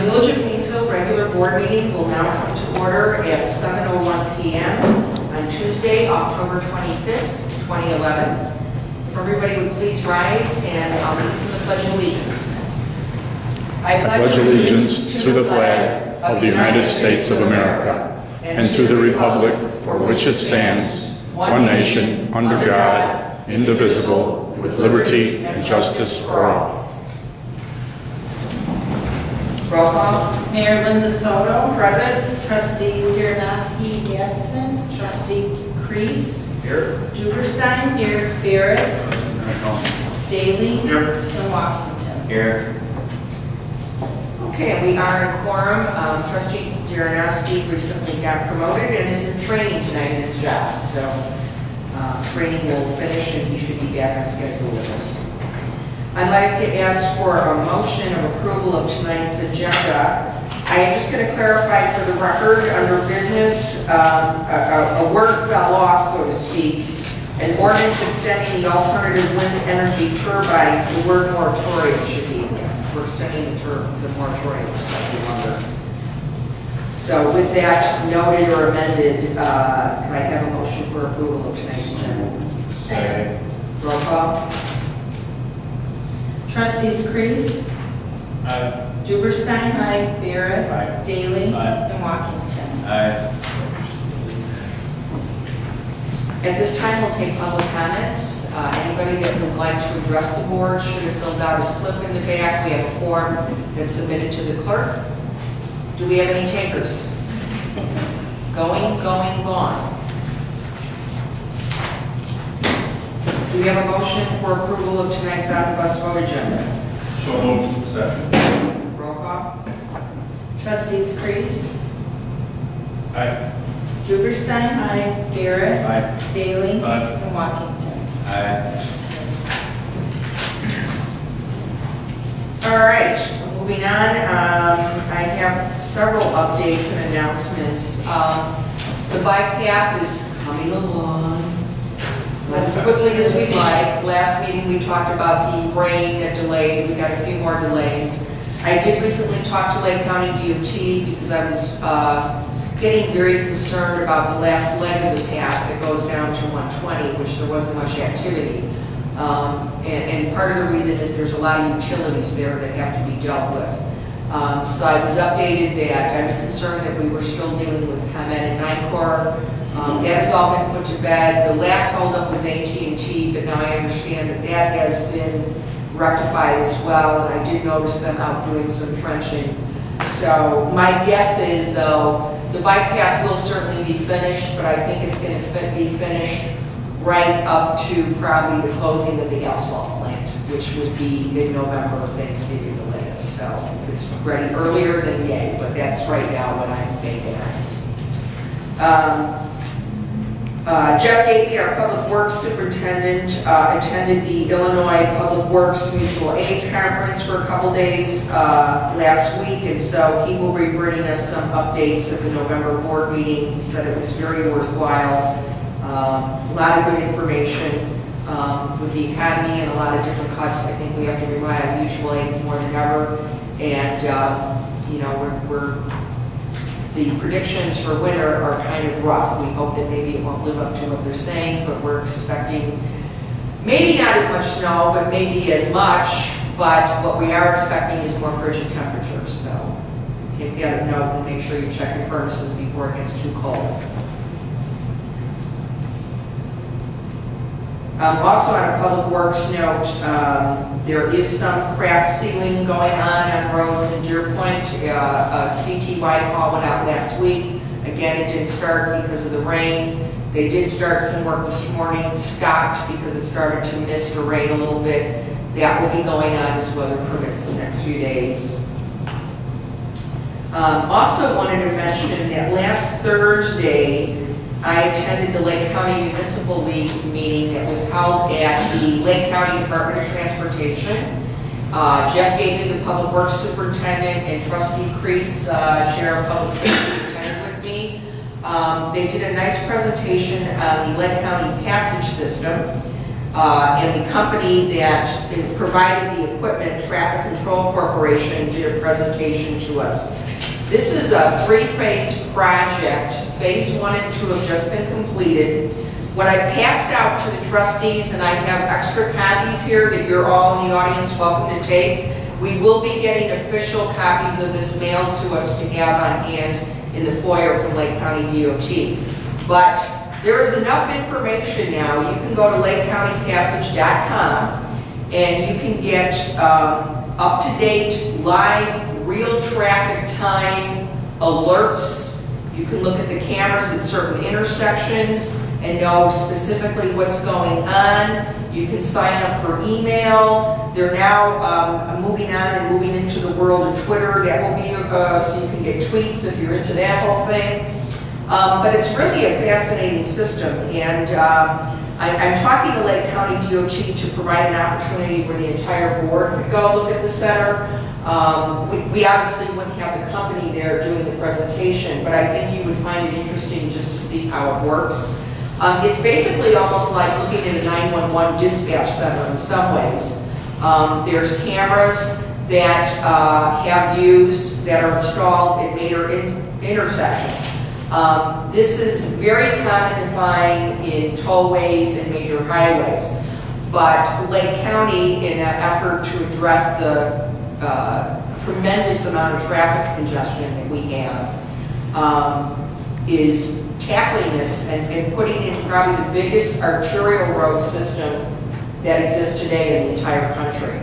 Village of Hainesville regular board meeting will now come to order at 7:01 p.m. on Tuesday, October 25th, 2011. If everybody would please rise and I'll lead us in the Pledge of Allegiance. I pledge allegiance to the flag of the United States of America and to the republic for which it stands, one nation, under God, indivisible, with liberty and justice for all. Roll call. Mayor Linda Soto. Present. Trustees Darnowski, Gadsden. Trustee Crease. Here. Duberstein. Here. Barrett. Daly. Here. And Washington. Here. Okay, we are in quorum. Trustee Darnowski recently got promoted and is in training tonight in his job. So training will finish and he should be back on schedule with us. I'd like to ask for a motion of approval of tonight's agenda. I am just going to clarify for the record, under business, a word fell off, so to speak. An ordinance extending the alternative wind energy turbines, the word moratorium should be in there. We're extending the moratorium slightly longer. So with that noted or amended, can I have a motion for approval of tonight's agenda? Second. Roll call. Trustees Crease. Aye. Duberstein. Aye. Barrett. Aye. Daly. Aye. And Washington. Aye. At this time, we'll take public comments. Anybody that would like to address the board should have filled out a slip in the back. We have a form that's submitted to the clerk. Do we have any takers? Going, gone. Do we have a motion for approval of tonight's omnibus vote agenda? So moved. Second. Roll call. Trustees Crease. Aye. Duberstein. Aye. Barrett. Aye. Daly. Aye. And Washington. Aye. All right, moving on. I have several updates and announcements. The bike path is coming along. Not as quickly as we'd like. Last meeting we talked about the rain that delayed. We got a few more delays. I did recently talk to Lake County DOT because I was getting very concerned about the last leg of the path that goes down to 120, which there wasn't much activity. And part of the reason is there's a lot of utilities there that have to be dealt with. So I was updated that I was concerned that we were still dealing with ComEd and NICOR. That has all been put to bed. The last holdup was AT&T, but now I understand that that has been rectified as well, and I did notice them out doing some trenching. So my guess is, though, the bike path will certainly be finished, but I think it's going to be finished right up to probably the closing of the asphalt plant, which would be mid-November, Thanksgiving the latest. So if it's ready earlier, then yay, but that's right now what I'm banking on. Jeff Gaby, our Public Works Superintendent, attended the Illinois Public Works Mutual Aid Conference for a couple days last week, and so he will be bringing us some updates at the November board meeting. He said it was very worthwhile. A lot of good information with the economy and a lot of different cuts. I think we have to rely on mutual aid more than ever, and you know, the predictions for winter are kind of rough. We hope that maybe it won't live up to what they're saying, but we're expecting maybe not as much snow, but maybe as much. But what we are expecting is more frigid temperatures. So take that note and make sure you check your furnaces before it gets too cold. Also on a public works note, there is some crack sealing going on roads in Deer Point. A CTY call went out last week. Again, it did start because of the rain. They did start some work this morning, stopped because it started to mist or rain a little bit. That will be going on as weather permits the next few days. Also wanted to mention that last Thursday, I attended the Lake County Municipal League meeting that was held at the Lake County Department of Transportation. Jeff Gaby, the Public Works Superintendent, and Trustee Crease, Chair of Public Safety, attended with me. They did a nice presentation on the Lake County passage system. and the company that provided the equipment, Traffic Control Corporation, did a presentation to us. This is a 3-phase project. Phase 1 and 2 have just been completed. What I passed out to the trustees, and I have extra copies here that you're all in the audience welcome to take. We will be getting official copies of this mailed to us to have on hand in the foyer from Lake County DOT. But there is enough information now. You can go to lakecountypassage.com and you can get up-to-date, live, real traffic time alerts. You can look at the cameras at certain intersections and know specifically what's going on. You can sign up for email. They're now moving on and moving into the world of Twitter. That will be, so you can get tweets if you're into that whole thing. But it's really a fascinating system, and I'm talking to Lake County DOT to provide an opportunity where the entire board could go look at the center. We obviously wouldn't have the company there doing the presentation, but I think you would find it interesting just to see how it works. It's basically almost like looking at a 911 dispatch center in some ways. There's cameras that have views that are installed at major intersections. This is very common to find in tollways and major highways, but Lake County, in an effort to address the tremendous amount of traffic congestion that we have, is tackling this and putting in probably the biggest arterial road system that exists today in the entire country.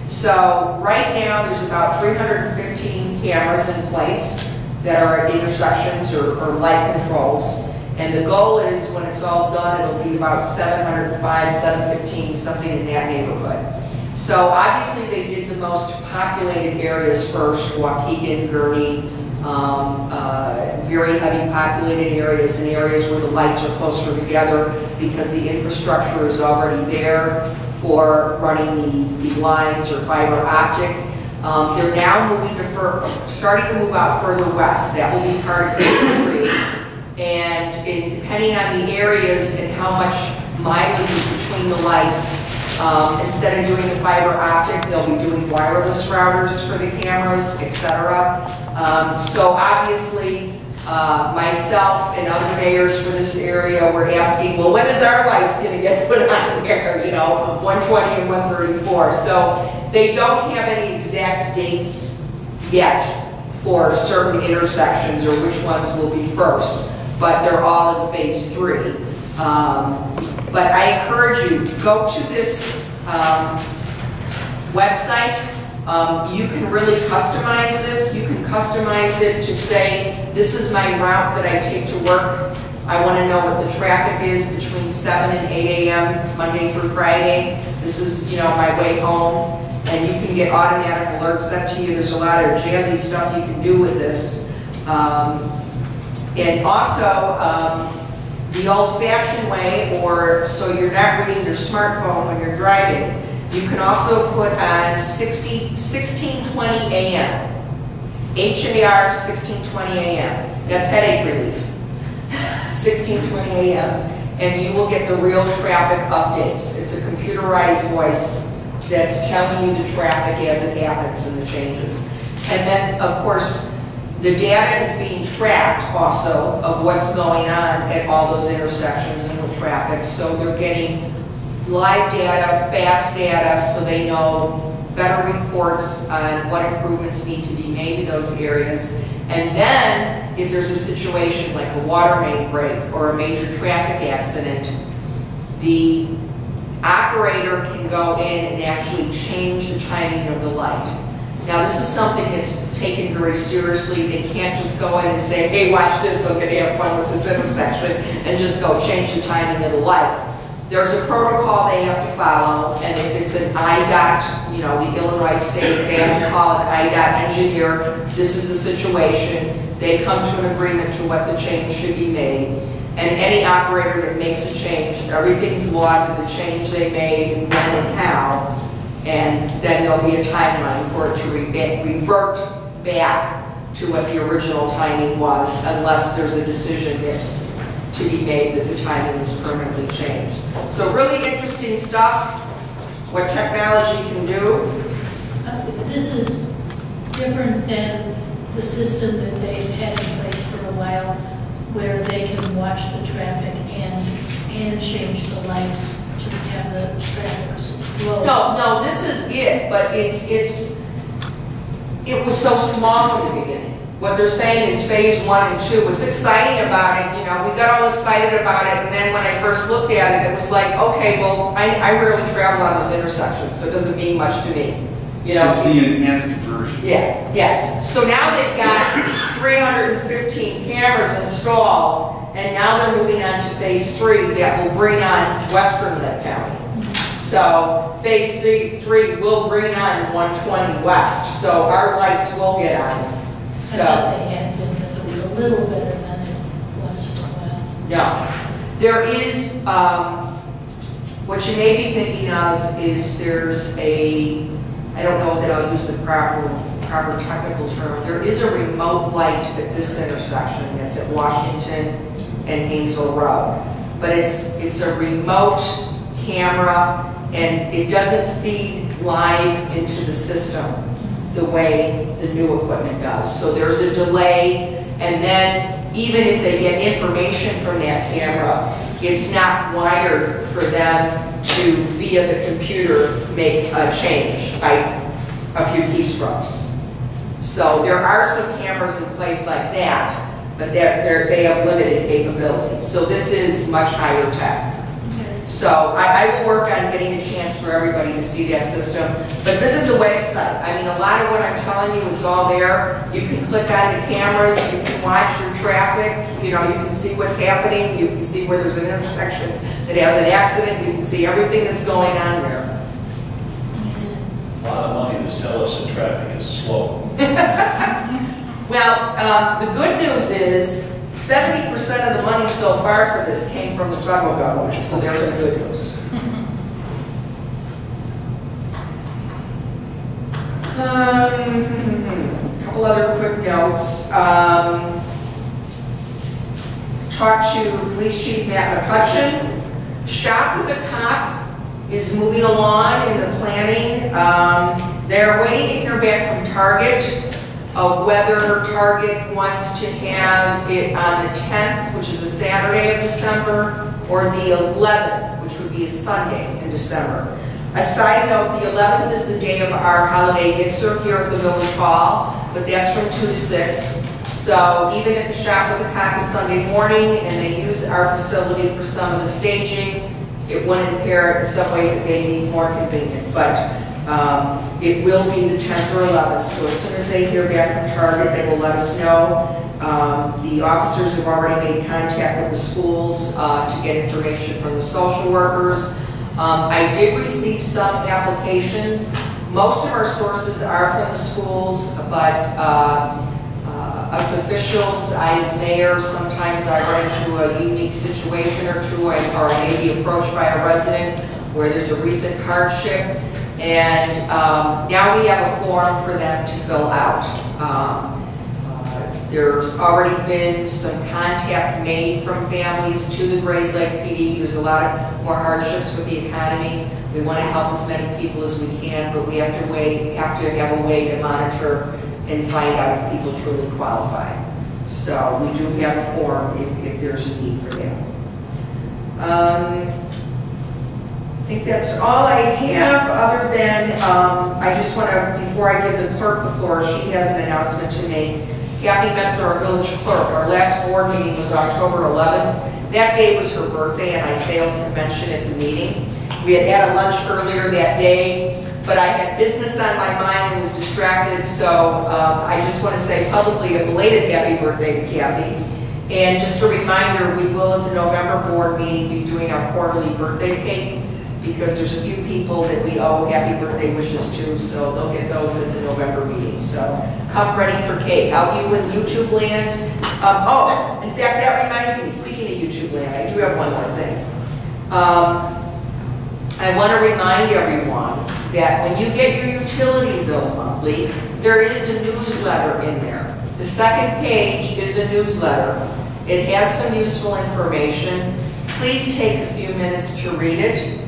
So right now there's about 315 cameras in place that are at intersections or light controls. And the goal is, when it's all done, it'll be about 705, 715, something in that neighborhood. So obviously they did the most populated areas first, Waukegan, Gurnee, very heavy populated areas and areas where the lights are closer together because the infrastructure is already there for running the lines or fiber optic. They're now moving to starting to move out further west. That will be part of phase 3. And depending on the areas and how much mileage is between the lights, instead of doing the fiber optic, they'll be doing wireless routers for the cameras, etc. So obviously, myself and other mayors for this area were asking, well, when is our lights going to get put on here? You know, 120 and 134. So they don't have any exact dates yet for certain intersections or which ones will be first, but they're all in phase 3. But I encourage you, go to this website. You can really customize this. You can customize it to say, this is my route that I take to work. I want to know what the traffic is between 7 and 8 a.m. Monday through Friday. This is, you know, my way home. And you can get automatic alerts sent to you. There's a lot of jazzy stuff you can do with this. And also, the old-fashioned way, or so you're not reading your smartphone when you're driving, you can also put on 1620 AM. HAR 1620 AM. That's headache relief. 1620 AM. And you will get the real traffic updates. It's a computerized voice that's telling you the traffic as it happens and the changes. And then, of course, the data is being tracked also of what's going on at all those intersections and the traffic. So they're getting live data, fast data, so they know better reports on what improvements need to be made in those areas. And then, if there's a situation like a water main break or a major traffic accident, the operator can go in and actually change the timing of the light. Now, this is something that's taken very seriously. They can't just go in and say, hey, watch this, I'm going to have fun with this intersection, and just go change the timing of the light. There's a protocol they have to follow, and if it's an IDOT, you know, the Illinois State, they have to call an IDOT engineer. This is the situation. They come to an agreement to what the change should be made. And any operator that makes a change, everything's logged to the change they made, when and how, and then there'll be a timeline for it to revert back to what the original timing was, unless there's a decision that's to be made that the timing was permanently changed. So really interesting stuff, what technology can do. This is different than the system that they've had in place for a while, where they can watch the traffic and change the lights to have the traffic flow. No, this is it, but it was so small in the beginning. What they're saying is phase 1 and 2. What's exciting about it, we got all excited about it, and then when I first looked at it, it was like, okay, well, I rarely travel on those intersections, so it doesn't mean much to me. It's the enhanced version. Yeah, yes. So now they've got 315 cameras installed, and now they're moving on to phase 3 that will bring on western Lake County. So phase 3 will bring on 120 west, so our lights will get on. I thought they had been, because it was a little better than it was for a while. No. There is, what you may be thinking of is there's a, I don't know that I'll use the proper technical term, there is a remote light at this intersection. It's at Washington and Hainesville Road. But it's a remote camera, and it doesn't feed live into the system the way the new equipment does. So there's a delay, and then even if they get information from that camera, it's not wired for them to, via the computer, make a change by a few keystrokes. So there are some cameras in place like that, but they have limited capability. So this is much higher tech. So I will work on getting a chance for everybody to see that system. But visit the website. I mean, a lot of what I'm telling you is all there. You can click on the cameras, you can watch your traffic, you can see what's happening, you can see where there's an intersection that has an accident, you can see everything that's going on there. A lot of money to tell us that traffic is slow. Well, the good news is 70% of the money so far for this came from the federal government, so there's the good news. A couple other quick notes. Talked to Police Chief Matt McCutcheon. Shop with a Cop is moving along in the planning. They're waiting to hear back from Target of whether Target wants to have it on the 10th, which is a Saturday of December, or the 11th, which would be a Sunday in December. A side note, the 11th is the day of our holiday mixer here at the Village Hall, but that's from 2 to 6. So even if the Shop with a Cop is Sunday morning and they use our facility for some of the staging, it wouldn't impair it. In some ways it may be more convenient, but it will be the 10th or 11th, so as soon as they hear back from Target, they will let us know. The officers have already made contact with the schools to get information from the social workers. I did receive some applications. Most of our sources are from the schools, but us officials, I as mayor, sometimes I run into a unique situation or two, or I may be approached by a resident where there's a recent hardship. And now we have a form for them to fill out. There's already been some contact made from families to the Grays Lake PD. There's a lot of more hardships with the economy. We want to help as many people as we can, but we have to have a way to monitor and find out if people truly qualify. So we do have a form if there's a need for that. I think that's all I have, other than I just want to, before I give the clerk the floor, she has an announcement to make. Kathy Metzler, our village clerk, our last board meeting was October 11th. That day was her birthday, and I failed to mention at the meeting. We had a lunch earlier that day, but I had business on my mind and was distracted, so I just want to say publicly a belated happy birthday to Kathy. And just a reminder, we will at the November board meeting be doing our quarterly birthday cake, because there's a few people that we owe happy birthday wishes to, so they'll get those at the November meeting. So come ready for cake. Out you in YouTube land. Oh, in fact, that reminds me, speaking of YouTube land, I do have one more thing. I want to remind everyone that when you get your utility bill monthly, there is a newsletter in there. The second page is a newsletter. It has some useful information. Please take a few minutes to read it.